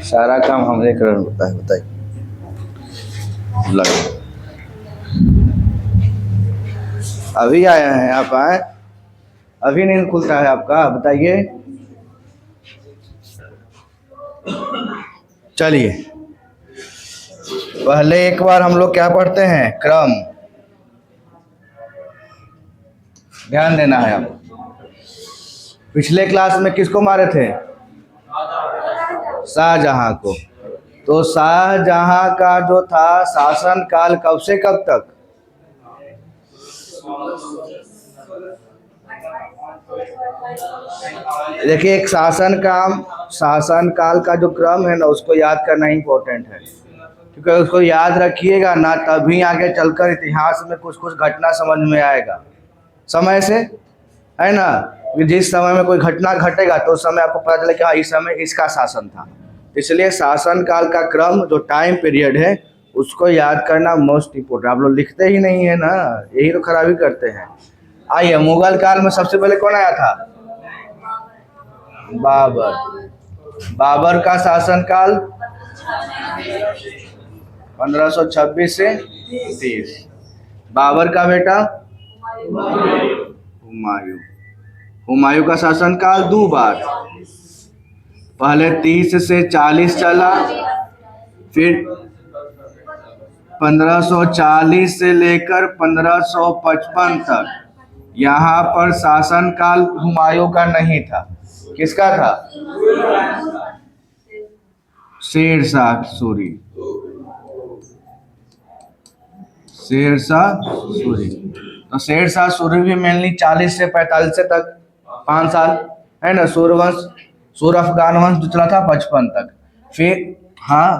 सारा काम हमरे करना होता है, बताइए। अभी आए हैं आप? आए अभी नींद खुलता है आपका? बताइए। चलिए, पहले एक बार हम लोग क्या पढ़ते हैं? क्रम। ध्यान देना है आप। पिछले क्लास में किसको मारे थे? शाहजहां को। तो शाहजहां का जो था शासन काल कब से कब तक? देखिए, एक शासन काल का जो क्रम है ना, उसको याद करना इम्पोर्टेंट है, क्योंकि उसको याद रखिएगा ना, तभी आगे चलकर इतिहास में कुछ कुछ घटना समझ में आएगा समय से, है ना। जिस समय में कोई घटना घटेगा तो उस समय आपको पता चले कि हाँ, इस समय इसका शासन था। इसलिए शासन काल का क्रम जो टाइम पीरियड है उसको याद करना मोस्ट इम्पोर्टेंट। आप लोग लिखते ही नहीं है ना, यही तो खराबी करते हैं। आइए, मुगल काल में सबसे पहले कौन आया था? बाबर। बाबर का शासन काल 1526 से 30। बाबर का बेटा हुमायूं। हुमायूं का शासन काल 2 बार, पहले 30 से 40 चला, फिर 1540 से लेकर 1555 तक। यहाँ पर शासन काल हुमायूं का नहीं था, किसका था? शेरशाह सूरी। शेरशाह सूरी। तो शेरशाह सूरी भी मेनली 40 से 45 तक, 5 साल, है ना। सूर्यवंश, सूर्य अफगान वंश जो चला था 55 तक।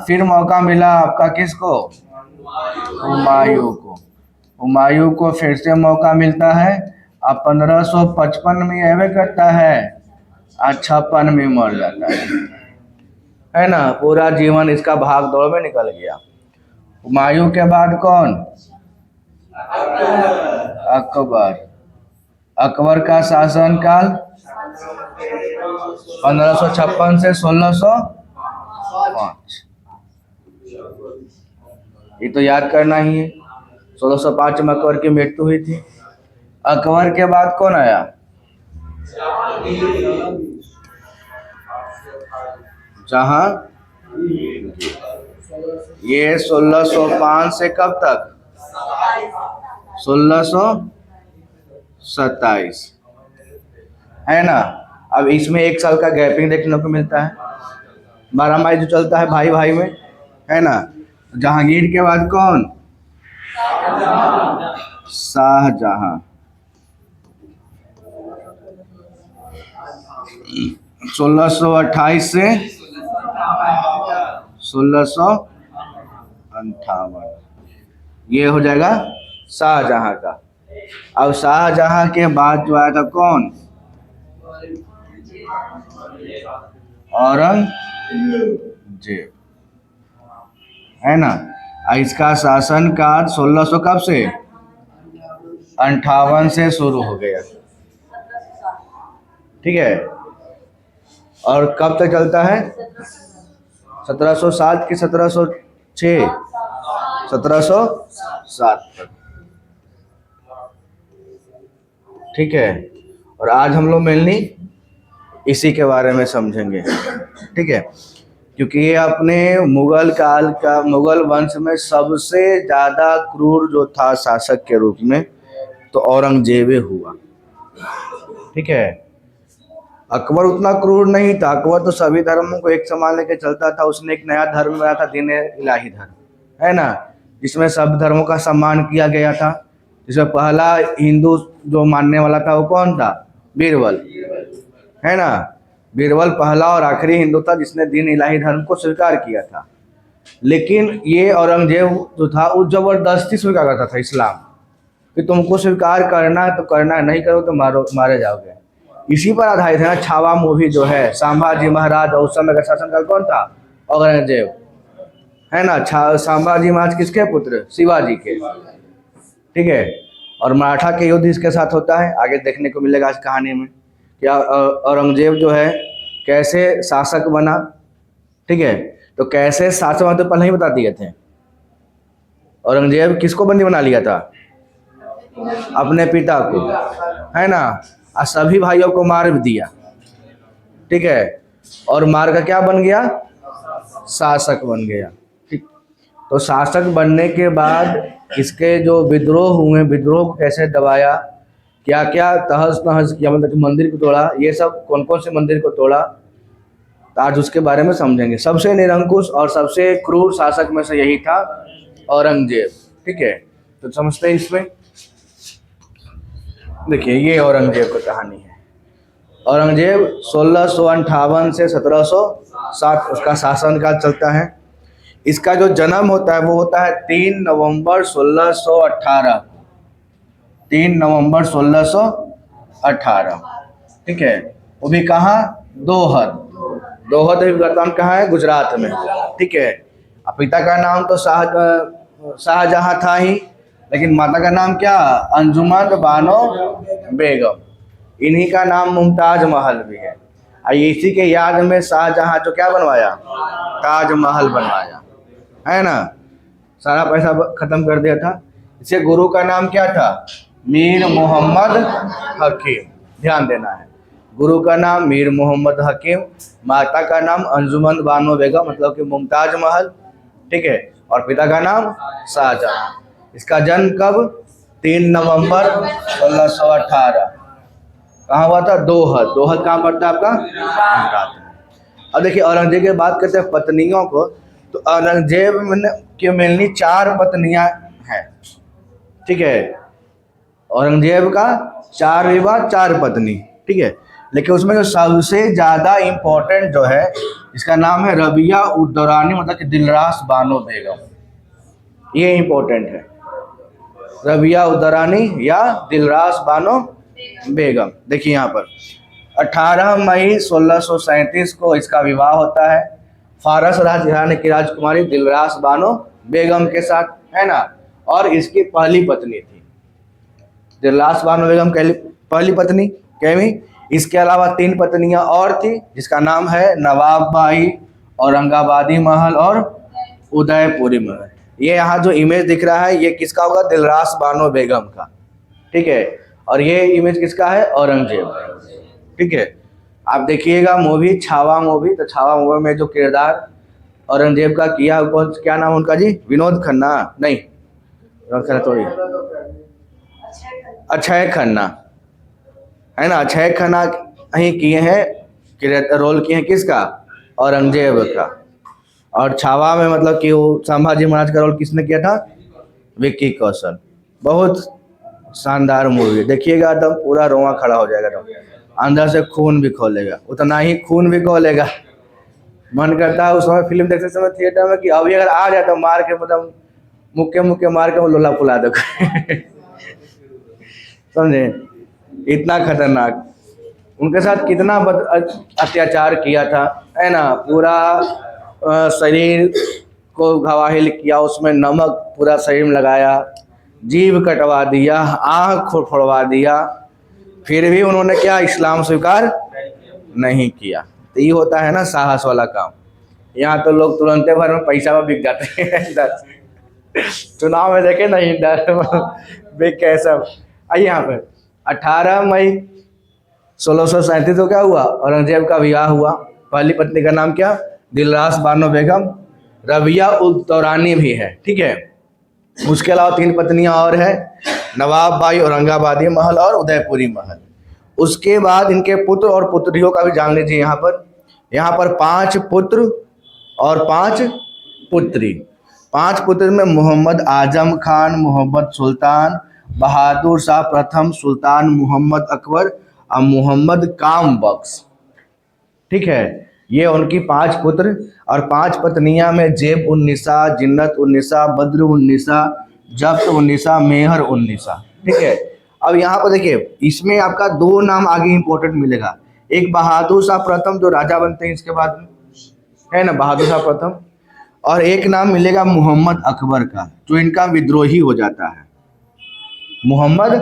फिर मौका मिला आपका किसको? हुमायूं को। हुमायूं को फिर से मौका मिलता है। अब 1555 में एवे करता है, 56 में मर जाता है ना। पूरा जीवन इसका भाग दौड़ में निकल गया। हुमायूं के बाद कौन? अकबर। अकबर का शासन काल 1556 से 1605। ये तो याद करना ही है। 1605 में अकबर की मृत्यु हुई थी। अकबर के बाद कौन आया? जहां ये 1605 से कब तक? 1627, है ना। अब इसमें 1 साल का गैपिंग देखने को मिलता है। 12 मई जो चलता है भाई भाई में, है ना। जहांगीर के बाद कौन? शाहजहां। 1628 से 1658, ये हो जाएगा शाहजहां का। अब शाहजहां के बाद जो आया था कौन? औरंगजेब, है ना। इसका शासन काल 1600 कब से? 58 से शुरू हो गया, ठीक है। और कब तक चलता है? 1707 की 1706? 1707 तक, ठीक है। और आज हम लोग मेनली इसी के बारे में समझेंगे, ठीक है। क्योंकि ये अपने मुगल काल का, मुगल वंश में सबसे ज़्यादा क्रूर जो था शासक के रूप में, तो औरंगजेब हुआ, ठीक है। अकबर उतना क्रूर नहीं था। अकबर तो सभी धर्मों को एक समान लेके चलता था। उसने एक नया धर्म बनाया था, दीन इलाही धर्म, है ना, जिसमें सब धर्मों का सम्मान किया गया था। जिसमें पहला हिंदू जो मानने वाला था वो कौन था? बीरबल, है ना। बीरबल पहला और आखिरी हिंदू था जिसने दीन इलाही धर्म को स्वीकार किया था। लेकिन ये औरंगजेब जो था वो जबरदस्ती स्वीकार करता था इस्लाम, कि तुमको स्वीकार करना है तो करना है, नहीं करो तो मारे जाओगे। इसी पर आधारित है ना छावा मूवी जो है। संभाजी महाराज और उस समय का शासनकाल कौन था? औरंगजेब, है ना। संभाजी महाराज किसके पुत्र? शिवाजी के, ठीक है। और मराठा के युद्ध इसके साथ होता है, आगे देखने को मिलेगा इस कहानी में, या औरंगजेब जो है कैसे शासक बना, ठीक है। तो कैसे शासक बना तो पहले ही बता दिए थे। औरंगजेब किसको बंदी बना लिया था? अपने पिता को, है ना, और सभी भाइयों को मार भी दिया, ठीक है। और मार का क्या बन गया? शासक बन गया, ठीक। तो शासक बनने के बाद इसके जो विद्रोह हुए, विद्रोह को कैसे दबाया, क्या क्या तहस नहस किया, मतलब कि मंदिर को तोड़ा, ये सब कौन कौन से मंदिर को तोड़ा, आज उसके बारे में समझेंगे। सबसे निरंकुश और सबसे क्रूर शासक में से यही था औरंगजेब, ठीक है। तो समझते हैं इसमें। देखिए ये औरंगजेब की कहानी है। औरंगजेब 1658 से 1707 उसका शासनकाल चलता है। इसका जो जन्म होता है वो होता है 3 नवंबर 1618, 3 नवंबर 1618, ठीक है। वो भी कहाँ? दोहद। दोहद वर्तमान कहाँ है? गुजरात में, ठीक है। पिता का नाम तो शाहजहां था ही, लेकिन माता का नाम क्या? अंजुमन बानो बेगम। इन्हीं का नाम मुमताज महल भी है। और इसी के याद में शाहजहां जो क्या बनवाया? ताजमहल बनवाया, है ना। सारा पैसा खत्म कर दिया था। इसे गुरु का नाम क्या था? मीर मोहम्मद हकीम। ध्यान देना है, गुरु का नाम मीर मोहम्मद हकीम, माता का नाम अंजुमन बानो बेगम मतलब कि मुमताज महल, ठीक है। और पिता का नाम शाहजहां। इसका जन्म कब? 3 नवंबर 1618। कहाँ हुआ था? दोहद। दोहद कहाँ पड़ता है आपका? गुजरात में। अब देखिए औरंगजेब की बात करते हैं पत्नियों को, तो औरंगजेब की मेनली 4 पत्नियां हैं, ठीक है। औरंगजेब का 4 विवाह 4 पत्नी, ठीक है। लेकिन उसमें जो सबसे ज़्यादा इम्पोर्टेंट जो है, इसका नाम है रबिया उद दौरानी मतलब कि दिलरास बानो बेगम। ये इम्पोर्टेंट है, रबिया उद दौरानी या दिलरास बानो बेगम। देखिए यहाँ पर 18 मई 1637 को इसका विवाह होता है फारस राजघराने की राजकुमारी दिलरास बानो बेगम के साथ, है ना। और इसकी पहली पत्नी थी दिलरास बानो बेगम, पहली पत्नी कैमी। इसके अलावा 3 पत्नियां और थी, जिसका नाम है नवाब बाई, औरंगाबादी महल और उदयपुरी महल। ये यहाँ जो इमेज दिख रहा है ये किसका होगा? दिलरास बानो बेगम का, ठीक है। और ये इमेज किसका है? औरंगजेब, ठीक है। आप देखिएगा मूवी छावा मूवी, तो छावा मूवी में जो किरदार औरंगजेब का किया, कौन क्या नाम उनका जी? विनोद खन्ना? नहीं, विनोद खन्ना थोड़ी, अक्षय खन्ना, है ना। अक्षय खन्ना ही किए हैं, रोल किए हैं किसका? औरंगजेब का। और छावा में मतलब कि वो संभाजी महाराज का रोल किसने किया था? विक्की कौशल। बहुत शानदार मूवी, देखिएगा एकदम पूरा रोआ खड़ा हो जाएगा, एकदम अंदर से खून भी खोलेगा, उतना ही खून भी खोलेगा। मन करता है उस समय फिल्म देखते समय थिएटर में कि अभी अगर आ जाए तो मार के मतलब मुक्के मुक्के मार के वो लोला फुला दो समझे, इतना खतरनाक। उनके साथ कितना अत्याचार किया था, है ना। पूरा शरीर को घायल किया, उसमें नमक पूरा शरीर में लगाया, जीभ कटवा दिया, आँख फोड़वा दिया, फिर भी उन्होंने क्या? इस्लाम स्वीकार नहीं किया। तो ये होता है ना साहस वाला काम। यहाँ तो लोग तुरंत भर में पैसा में बिक जाते हैं चुनाव में देखे नहीं डर बिक कैसा। आइए यहाँ पे 18 मई 1637 को क्या हुआ? औरंगजेब का विवाह हुआ। पहली पत्नी का नाम क्या? दिलरास बानो बेगम। रबिया उद दौरानी भी है, ठीक है। उसके अलावा 3 पत्नियां और है, नवाब बाई, औरंगाबादी महल और उदयपुरी महल। उसके बाद इनके पुत्र और पुत्रियों का भी जान लीजिए। यहाँ पर 5 पुत्र और 5 पुत्री। 5 पुत्र में मोहम्मद आजम खान, मोहम्मद सुल्तान बहादुर शाह प्रथम, सुल्तान मोहम्मद अकबर और मोहम्मद काम बख्श, ठीक है। ये उनकी 5 पुत्र और 5 पत्नियां में जेब उन्निसा, जिन्नत उन्निसा, बद्र उन्निसा, जब्त उन्निसा, मेहर उन्निसा, ठीक है। अब यहाँ पर देखिए इसमें आपका 2 नाम आगे इंपॉर्टेंट मिलेगा। एक बहादुर शाह प्रथम जो राजा बनते हैं इसके बाद में, है ना, बहादुर शाह प्रथम। और एक नाम मिलेगा मोहम्मद अकबर का, जो इनका विद्रोही हो जाता है, मोहम्मद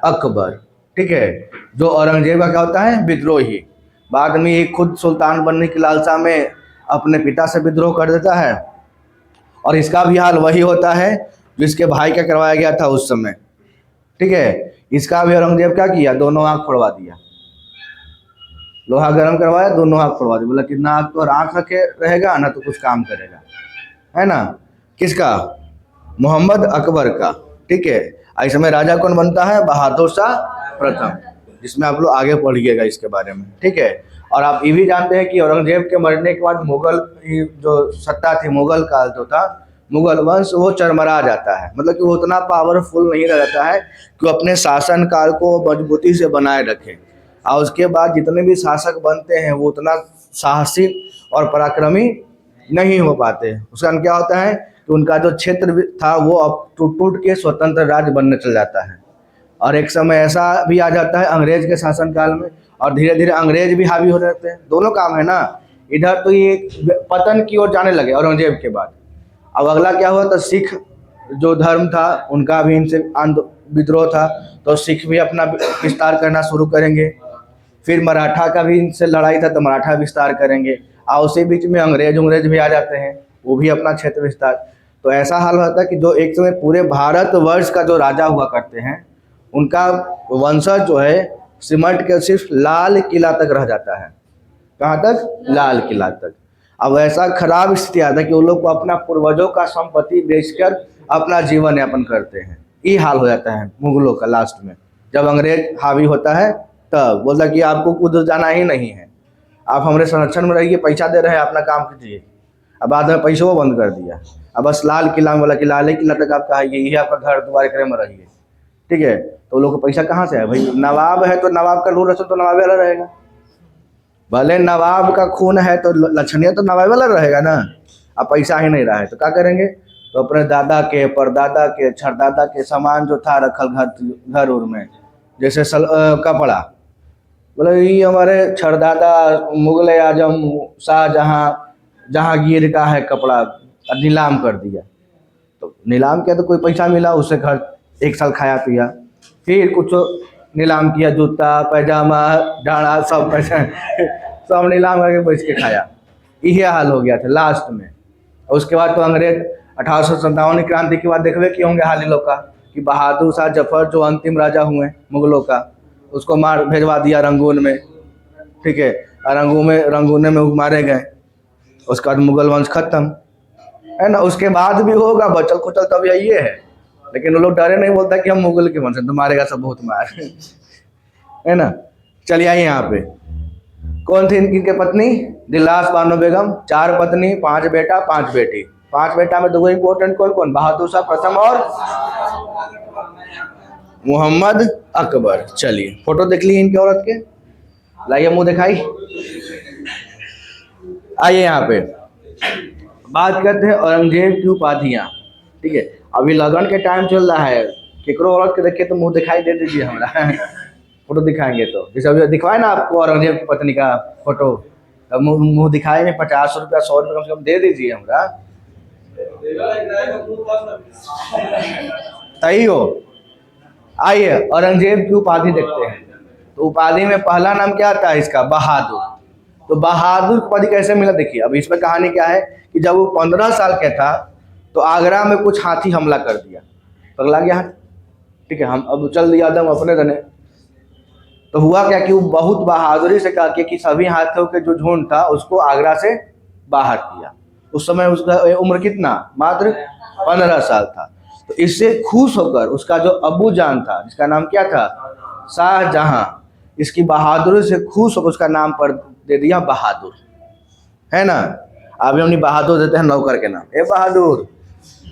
अकबर, ठीक है। जो औरंगजेब का क्या होता है, विद्रोही, बाद में ये खुद सुल्तान बनने की लालसा में अपने पिता से विद्रोह कर देता है। और इसका भी हाल वही होता है जो इसके भाई का करवाया गया था उस समय, ठीक है। इसका भी औरंगजेब क्या किया, दोनों आंख फोड़वा दिया, लोहा गर्म करवाया, दोनों आंख फोड़वा दिया, बोला कि ना तो आंख रखे रहेगा ना तो कुछ काम करेगा, है ना। किसका, मोहम्मद अकबर का, ठीक है। इस समय राजा कौन बनता है, बहादुर शाह प्रथम, जिसमें आप लोग आगे पढ़िएगा इसके बारे में, ठीक है। और आप ये भी जानते हैं कि औरंगजेब के मरने के बाद मुगल जो सत्ता थी, मुगल काल जो था, मुगल वंश, वो चरमरा जाता है। मतलब कि वो उतना पावरफुल नहीं रहता है कि वो अपने शासन काल को मजबूती से बनाए रखे। और उसके बाद जितने भी शासक बनते हैं वो उतना साहसी और पराक्रमी नहीं हो पाते। उसका कारण क्या होता है कि उनका जो क्षेत्र था वो अब टूट टूट के स्वतंत्र राज्य बनने चल जाता है। और एक समय ऐसा भी आ जाता है अंग्रेज के शासनकाल में, और धीरे धीरे अंग्रेज भी हावी हो जाते हैं। दोनों काम है ना, इधर तो ये पतन की ओर जाने लगे औरंगजेब के बाद। अब अगला क्या हुआ, तो सिख जो धर्म था उनका भी इनसे विद्रोह था, तो सिख भी अपना विस्तार करना शुरू करेंगे। फिर मराठा का भी इनसे लड़ाई था तो मराठा विस्तार करेंगे। और उसी बीच में अंग्रेज भी आ जाते हैं, वो भी अपना क्षेत्र विस्तार। तो ऐसा हाल होता है कि जो एक समय पूरे भारतवर्ष का जो राजा हुआ करते हैं, उनका वंशज जो है सिमट के सिर्फ लाल किला तक रह जाता है। कहाँ तक, लाल किला तक। अब ऐसा खराब स्थिति आता है कि वो लोग को अपना पूर्वजों का संपत्ति बेचकर अपना जीवन यापन करते हैं। ये हाल हो जाता है मुगलों का लास्ट में, जब अंग्रेज हावी होता है तब बोलता कि आपको उधर जाना ही नहीं है, आप हमारे संरक्षण में रहिए, पैसा दे रहे हैं, अपना काम कीजिए। अब बाद में पैसे वो बंद कर दिया। अब बस लाल किला में बोला कि लाल किला तक आप कहा, यही आपका घर द्वार करे में रहिए, ठीक है। तो लोग को पैसा कहाँ से है भाई, नवाब है तो नवाब का रूल रसम तो नवाब वाला रहेगा, भले नवाब का खून है तो लक्षणीय तो नवाब वाला रहेगा ना। अब पैसा ही नहीं रहा है तो क्या करेंगे, तो अपने दादा के, परदादा के, छरदादा के सामान जो था रखल घर उर में, जैसे कपड़ा, बोले ये हमारे छरदादा मुगल आजम शाहजहाँ जहांगीर का है कपड़ा, नीलाम कर दिया। तो नीलाम किया तो कोई पैसा मिला, उससे घर एक साल खाया पिया। फिर कुछ नीलाम किया, जूता पैजामा डाड़ा सब पैसा सब नीलाम करके बेच के खाया। यही हाल हो गया था लास्ट में। और उसके बाद तो अंग्रेज 1857 क्रांति के बाद देखबे कि होंगे हाल लोग का, कि बहादुर शाह जफर जो अंतिम राजा हुए मुगलों का, उसको मार भेजवा दिया रंगून में, ठीक है। रंगूने में मारे गए। उसके बाद मुगल वंश खत्म, है ना। उसके बाद भी होगा बचल खुचल तब यही है, लेकिन वो लोग डरे नहीं, बोलता कि हम मुगल के वंश हैं तो मारेगा सब बहुत मार है ना। चलिए आइए यहाँ पे, कौन थी इनकी पत्नी, दिलरास बानो बेगम। 4 पत्नी 5 बेटा 5 बेटी। 5 बेटा में 2 इंपॉर्टेंट कौन कौन, बहादुर शाह प्रथम और मोहम्मद अकबर। चलिए फोटो देख ली इनके औरत के, लाइए मुंह दिखाई। आइए यहाँ पे बात करते हैं औरंगजेब की उपाधियाँ, ठीक है। अभी लगन के टाइम चल रहा है, केकरो औरत के देखे तो मुंह दिखाई दे दीजिए हमरा फोटो दिखाएंगे तो, जैसे अभी दिखवाए ना आपको औरंगजेब की पत्नी का फोटो, तब मुंह दिखाएंगे, 50 रुपया 100 रुपया कम से कम दे दीजिए हमरा, सही हो। आइए औरंगजेब की उपाधि देखते हैं। तो उपाधि में पहला नाम क्या आता है इसका, बहादुर। तो बहादुर की उपाधि कैसे मिला, देखिए। अब इसमें कहानी क्या है कि जब वो 15 साल का था तो आगरा में कुछ हाथी हमला कर दिया, पगला गया, ठीक है। हम अब चल दिया दम अपने रने। तो हुआ क्या कि वो बहुत बहादुरी से कहा कि सभी हाथियों के जो झुंड था उसको आगरा से बाहर किया। उस समय उसका उम्र कितना, मात्र 15 साल था। तो इससे खुश होकर उसका जो अब्बू जान था, जिसका नाम क्या था, शाहजहां, इसकी बहादुरी से खुश होकर उसका नाम पर दे दिया बहादुर, है ना। अभी हम बहादुर देते हैं नौकर के नाम, ए बहादुर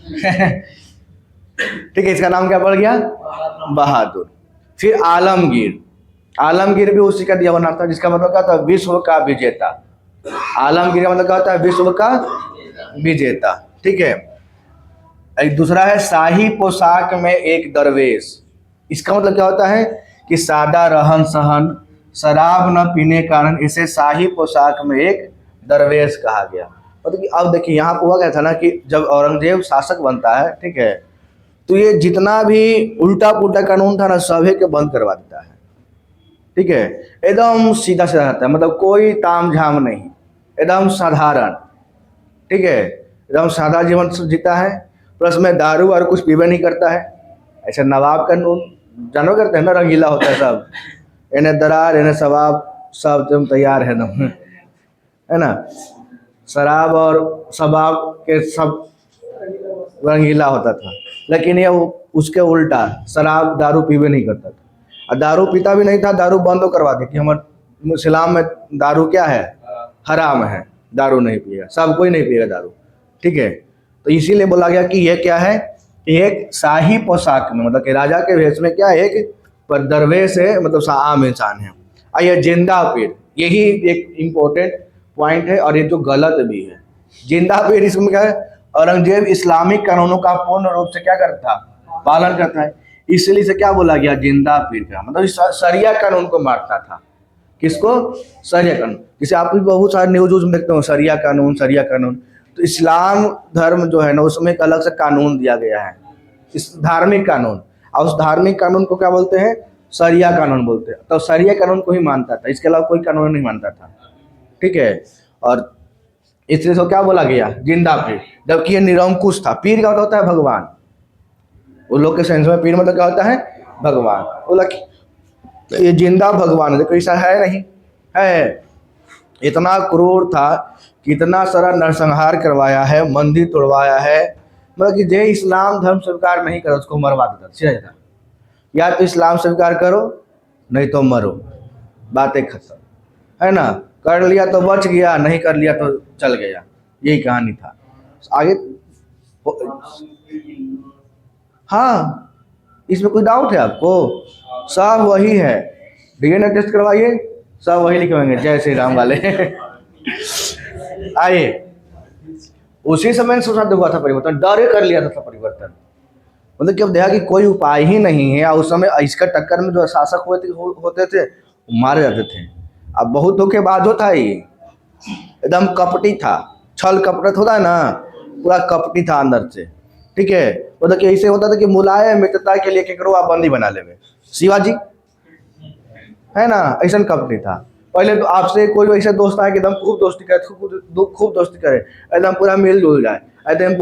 ठीक है, इसका नाम क्या पड़ गया, बहादुर। फिर आलमगीर, आलमगीर भी उसी का दिया बना था, जिसका मतलब क्या था, विश्व का विजेता। आलमगीर का मतलब क्या होता है, विश्व का विजेता, ठीक है। एक दूसरा है शाही पोशाक में एक दरवेश। इसका मतलब क्या होता है कि सादा रहन सहन, शराब न पीने के कारण इसे शाही पोशाक में एक दरवेश कहा गया। मतलब कि अब देखिए यहाँ पर हुआ क्या था ना कि जब औरंगजेब शासक बनता है, ठीक है, तो ये जितना भी उल्टा पुल्टा कानून था ना सभी के बंद करवा देता है। ठीक है, एकदम सीधा सीधा रहता है, मतलब कोई ताम झाम नहीं, एकदम साधारण, ठीक है, एकदम सादा जीवन जीता है, प्लस में दारू वारू कुछ पीबे नहीं करता है। ऐसा नवाब का नून जानो करते हैं ना, रंगीला होता है सब, इन्हें दरार इन्हें शबाब सब एकदम तैयार है एकदम, है ना, शराब और शबाब के सब रंगीला होता था। लेकिन ये उसके उल्टा शराब दारू पीबे नहीं करता था, और दारू पीता भी नहीं था, दारू बंद तो करवा दी कि हमारे इस्लाम में दारू क्या है, हराम है, दारू नहीं पिएगा, सब कोई नहीं पिएगा दारू, ठीक है। तो इसीलिए बोला गया कि ये क्या है, एक शाही पोशाक में, मतलब कि राजा के भेष में क्या है, एक पर दरवेश है, मतलब आम इंसान है, और ये जिंदा पीर, यही एक इम्पोर्टेंट पॉइंट है, और ये जो गलत भी है। जिंदा पीर इसमें क्या है, औरंगजेब इस्लामिक कानूनों का पूर्ण रूप से क्या करता, पालन करता है, इसलिए से क्या बोला गया, जिंदा पीर का मतलब शरिया कानून को मारता था। किसको, शरिया कानून। जैसे आप भी बहुत सारे न्यूज में देखते हो, शरिया कानून शरिया कानून, तो इस्लाम धर्म जो है ना, उसमें एक अलग से कानून दिया गया है, इस धार्मिक कानून, और उस धार्मिक कानून को क्या बोलते हैं, शरिया कानून बोलते हैं। तो शरिया कानून को ही मानता था, इसके अलावा कोई कानून नहीं मानता था, ठीक है। और इसलिए तो क्या बोला गया, जिंदा पीर, जबकि ये निरंकुश था। पीर का होता है भगवान, उन लोग के सेंस में पीर मतलब क्या होता है, भगवान। बोला कि ये जिंदा भगवान है, देखो ऐसा है नहीं है, इतना क्रूर था कि इतना सारा नरसंहार करवाया है, मंदिर तोड़वाया है, मतलब कि जो इस्लाम धर्म स्वीकार नहीं करो उसको मरवा देता, सीधा सीधा, या तो इस्लाम स्वीकार करो नहीं तो मरो, बातें खत्म, है ना। कर लिया तो बच गया, नहीं कर लिया तो चल गया, यही कहानी था। आगे हाँ, इसमें कोई डाउट है आपको, सब वही है, डीएनए टेस्ट करवाइए, सब वही लिखवाएंगे, जय श्री राम वाले। आइए, उसी समय सोचा हुआ था परिवर्तन, डरे कर लिया था परिवर्तन, मतलब कि अब देखा कि कोई उपाय ही नहीं है, और उस समय इसका टक्कर में जो शासक होते थे वो मारे जाते थे। अब बहुत धोखेबाज होता है, ये एकदम कपटी था, छल कपट होता है ना, पूरा कपटी था अंदर से, ठीक है। मतलब कि ऐसे होता था कि मुलायम मित्रता के लिए केकरो आप बंदी बना लेवे, शिवाजी है ना, ऐसा कपटी था। पहले तो आपसे कोई वैसे दोस्त आए कि एकदम खूब दोस्ती करे, खूब दोस्ती करे, एकदम पूरा मिल जुल जाए, एकदम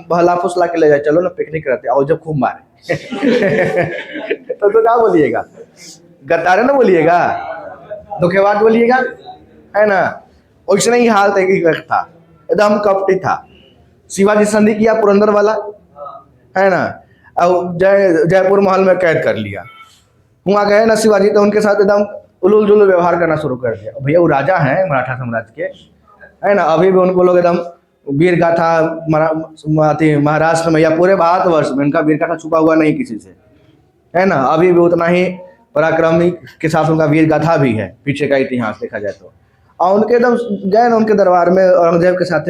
भला फुसला के ले जाए, चलो ना पिकनिक करते, और जब खूब मारे तो क्या बोलिएगा, गद्दार ना बोलिएगा, धोखेबाज बोलिएगा, है ना। वैसे ही हाल था, एकदम कपटी था। शिवाजी संधि किया पुरंदर वाला, है ना, और जयपुर महल में कैद कर लिया। वहाँ गए ना शिवाजी, तो उनके साथ एकदम उलूल जुलूल व्यवहार करना शुरू कर दिया। भैया वो राजा हैं मराठा साम्राज्य के, है ना, अभी भी उनको लोग एकदम वीर गाथा महाराष्ट्र में या पूरे भारतवर्ष में उनका वीर गाथा छुपा हुआ नहीं किसी से, है ना, अभी भी उतना ही पराक्रमी के साथ उनका वीर गाथा भी है, पीछे का इतिहास देखा जाए तो। और उनके एकदम गए ना उनके दरबार में औरंगजेब के साथ,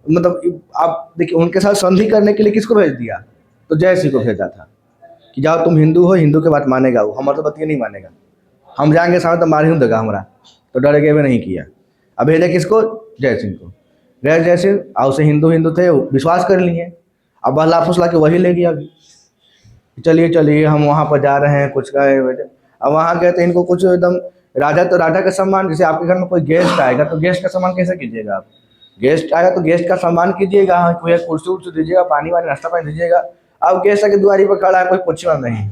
मतलब आप देखिए उनके साथ संधि करने के लिए किसको भेज दिया, तो जय सिंह को भेजा था कि जाओ तुम हिंदू हो, हिंदू के बात मानेगा वो, हमारा तो बतिया नहीं मानेगा, हम जाएंगे सामने तो मार ही देगा हमारा, तो डर गए नहीं किया। अब भेजा किसको, जय सिंह को। गए जय सिंह, और उसे हिंदू थे, विश्वास कर लिए, अब बहला फुसला के वही ले गया अभी, चलिए चलिए हम वहाँ पर जा रहे हैं, कुछ गए। अब वहाँ गए तो इनको कुछ एकदम राजा, तो राजा का सम्मान, जैसे आपके घर में कोई गेस्ट आएगा तो गेस्ट का सम्मान कैसे कीजिएगा आप, गेस्ट आएगा तो गेस्ट का सम्मान कीजिएगा, कोई कुर्सी उर्सी दीजिएगा, पानी वानी नाश्ता पानी दीजिएगा। अब गेस्ट आके दुआरी पर खड़ा है, कोई पूछना नहीं,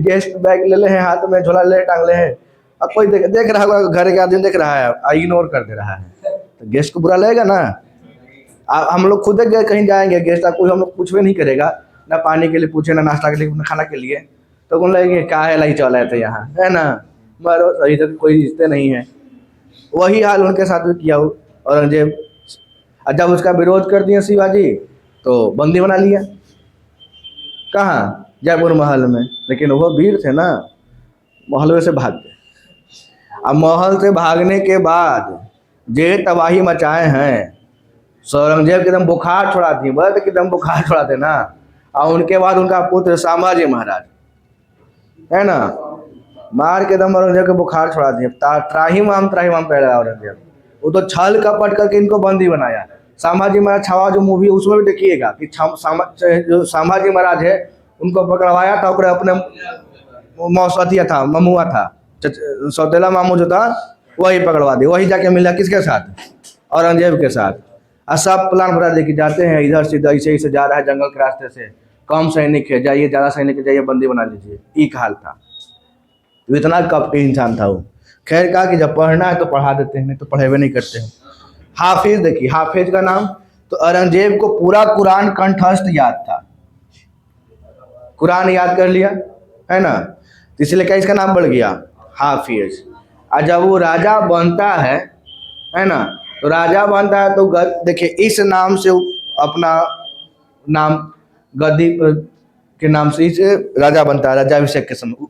गेस्ट बैग ले हैं हाथ में, झोला ले टांग ले हैं, अब कोई देख रहा होगा, घर के आदमी देख रहा है, इग्नोर कर दे रहा है, तो गेस्ट को बुरा लगेगा ना। हम लोग खुद कहीं जाएंगे, गेस्ट कोई हम लोग पूछवे नहीं करेगा, ना पानी के लिए पूछे, ना नाश्ता के लिए, ना खाना के लिए, तो कौन लगेंगे क्या है लाई चला है यहाँ, है ना, मरो सही से कोई रिश्ते नहीं है। वही हाल उनके साथ भी किया औरंगजेब। जब उसका विरोध कर दिया शिवाजी, तो बंदी बना लिया, कहाँ, जयपुर महल में। लेकिन वो वीर थे ना, महल से भाग गए। अब महल से भागने के बाद जे तबाही मचाए हैं, औरंगजेब के एकदम बुखार छोड़ा दिए, बोले थे कि एकदम बुखार छोड़ाते ना। और उनके बाद उनका पुत्र संभाजी महाराज, है ना, मार के एकदम औरंगजेब के बुखार छोड़ा दिए, त्राहिमाम पहला औरंगजेब, वो तो छल कपट करके इनको बंदी बनाया। संभाजी महाराज छावा जो मूवी है उसमें भी देखिएगा कि जो संभाजी महाराज है उनको पकड़वाया था, अपने मौसतिया था, ममुआ था, सौतेला मामू जो था वही पकड़वा दिया, वही जाके मिला किसके साथ, औरंगजेब के साथ। और सब प्लान बना दे कि जाते हैं इधर से, इधर से जा रहा है जंगल के रास्ते से, कम सैनिक है, जाइए, ज़्यादा सैनिक है, जाइए बंदी बना लीजिए, एक हाल था। तो इतना कपटी इंसान था वो। खैर कहा कि जब पढ़ना है तो पढ़ा देते हैं, नहीं तो पढ़ेबे नहीं करते हैं। हाफिज, देखिए हाफिज का नाम, तो औरंगजेब को पूरा कुरान कंठस्थ याद था, कुरान याद कर लिया है ना, तो इसलिए क्या इसका नाम बढ़ गया हाफिज। और जब वो राजा बनता है ना, तो राजा बनता है तो देखिए इस नाम से अपना नाम गद्दी के नाम से इस राजा बनता है राज्याभिषेक के समय।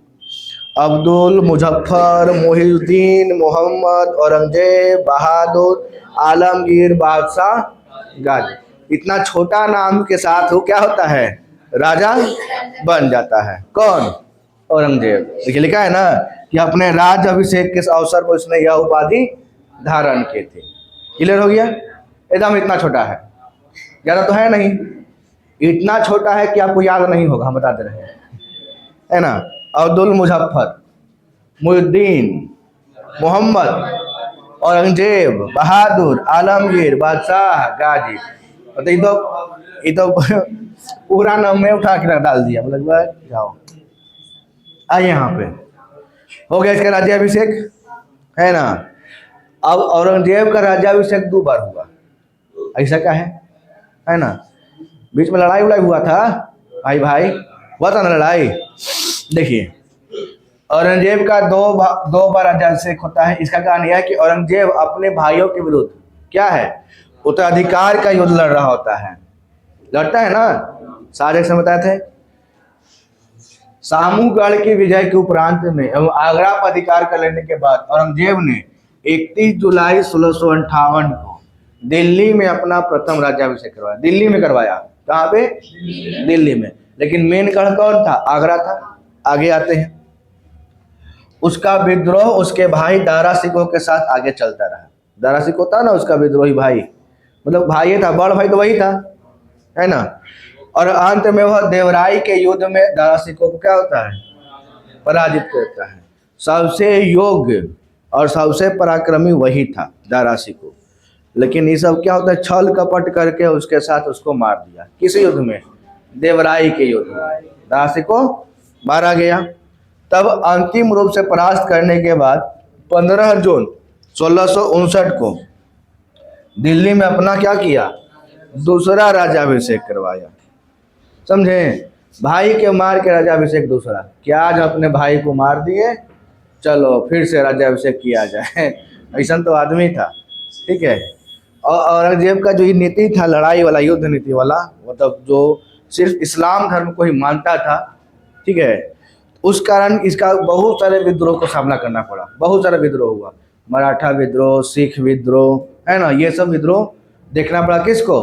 अब्दुल, मुजफ्फर, मोहिउद्दीन, मोहम्मद, औरंगजेब, बहादुर, आलमगीर, बादशाह, गाजी, इतना छोटा नाम के साथ वो क्या होता है, राजा बन जाता है। कौन, औरंगजेब। देखिए लिखा है ना कि अपने राज्य अभिषेक के अवसर पर उसने यह उपाधि धारण की थी। क्लियर हो गया, एकदम इतना छोटा है, ज़्यादा तो है नहीं, इतना छोटा है कि आपको याद नहीं होगा, हम बता दे रहे हैं, है ना। अब्दुल, मुजफ्फर, मोहिउद्दीन, मोहम्मद, औरंगजेब, बहादुर, आलमगीर, बादशाह, गाजी, ये तो पूरा नाम में उठा के डाल दिया, मतलब जाओ आइए यहाँ पे हो गया इसका राज्याभिषेक, है ना। अब औरंगजेब का राज्याभिषेक 2 बार हुआ, ऐसा क्या है ना। बीच में लड़ाई उड़ाई हुआ था, भाई भाई हुआ था ना लड़ाई। देखिए औरंगजेब का दो बार राज्याभिषेक होता है। इसका कारण यह है कि औरंगजेब अपने भाइयों के विरुद्ध क्या है, उत्तराधिकार का युद्ध लड़ रहा होता है, लड़ता है ना। सारे समय बताए थे, सामूगढ़ की विजय के उपरांत में एवं आगरा पर अधिकार कर लेने के बाद औरंगजेब ने 31 जुलाई 1658 को दिल्ली में अपना प्रथम राज्याभिषेक करवाया। दिल्ली में करवाया, कहाँ पे, दिल्ली में। लेकिन मेन गढ़ कौन था, आगरा था। आगे आते हैं, उसका विद्रोह उसके भाई दारा सिकोह के साथ आगे चलता रहा। दारा सिकोह था ना उसका विद्रोही भाई, मतलब भाई था, बड़ भाई तो वही था, है ना। और अंत में वह देवराई के युद्ध में दारा सिकोह को क्या होता है, पराजित करता है। सबसे योग्य और सबसे पराक्रमी वही था, दारा सिकोह। लेकिन ये सब क्या होता है, छल कपट करके उसके साथ उसको मार दिया। किस युद्ध में, देवराई के युद्ध में दारा सिकोह मारा गया। तब अंतिम रूप से परास्त करने के बाद 15 जून 1659 को दिल्ली में अपना क्या किया, दूसरा राज्याभिषेक करवाया। समझे, भाई के मार के राज्याभिषेक दूसरा, क्या आज अपने भाई को मार दिए, चलो फिर से राज्याभिषेक किया जाए, ऐसा तो आदमी था, ठीक है। और औरंगजेब का जो ये नीति था, लड़ाई वाला, युद्ध नीति वाला, मतलब जो सिर्फ इस्लाम धर्म को ही मानता था, ठीक है, उस कारण इसका बहुत सारे विद्रोह को सामना करना पड़ा। बहुत सारा विद्रोह हुआ, मराठा विद्रोह, सिख विद्रोह, है ना, ये सब विद्रोह देखना पड़ा किसको,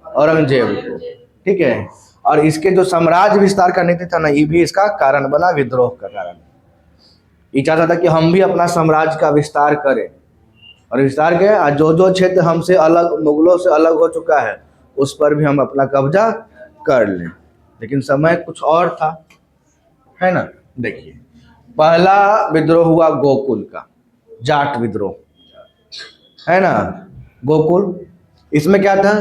औरंगजेब को, ठीक है। और इसके जो साम्राज्य विस्तार का नीति था ना, ये भी इसका कारण बना, विद्रोह का कारण। ये चाहता था कि हम भी अपना साम्राज्य का विस्तार करें, और विस्तार के आज जो क्षेत्र हमसे अलग, मुगलों से अलग हो चुका है, उस पर भी हम अपना कब्जा कर लें। लेकिन समय कुछ और था, है ना। देखिए पहला विद्रोह हुआ गोकुल का, जाट विद्रोह, है ना, गोकुल। इसमें क्या था,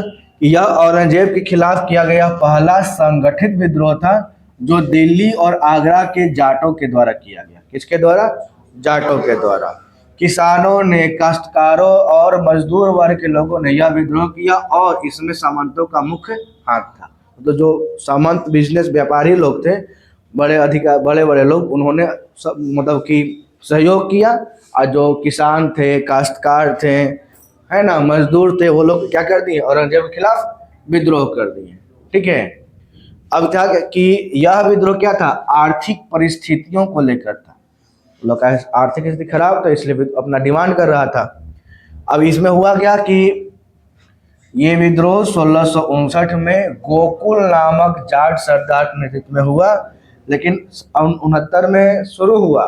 यह औरंगजेब के खिलाफ किया गया पहला संगठित विद्रोह था, जो दिल्ली और आगरा के जाटों के द्वारा किया गया। किसके द्वारा, जाटों के द्वारा। किसानों ने, काश्तकारों और मजदूर वर्ग के लोगों ने यह विद्रोह किया, और इसमें सामंतों का मुख्य हाथ था। तो जो सामंत बिजनेस व्यापारी लोग थे, बड़े बड़े लोग, उन्होंने सब मतलब कि सहयोग किया। और जो किसान थे, काश्तकार थे, है ना, मजदूर थे, वो लोग क्या कर दिए, औरंगजेब के खिलाफ विद्रोह कर दिए, ठीक है। अब क्या कि यह विद्रोह क्या था, आर्थिक परिस्थितियों को लेकर था। लोग का आर्थिक स्थिति खराब था, इसलिए अपना डिमांड कर रहा था। अब इसमें हुआ क्या कि ये विद्रोह 1659 में गोकुल नामक जाट सरदार के नेतृत्व में हुआ, लेकिन 69 में शुरू हुआ।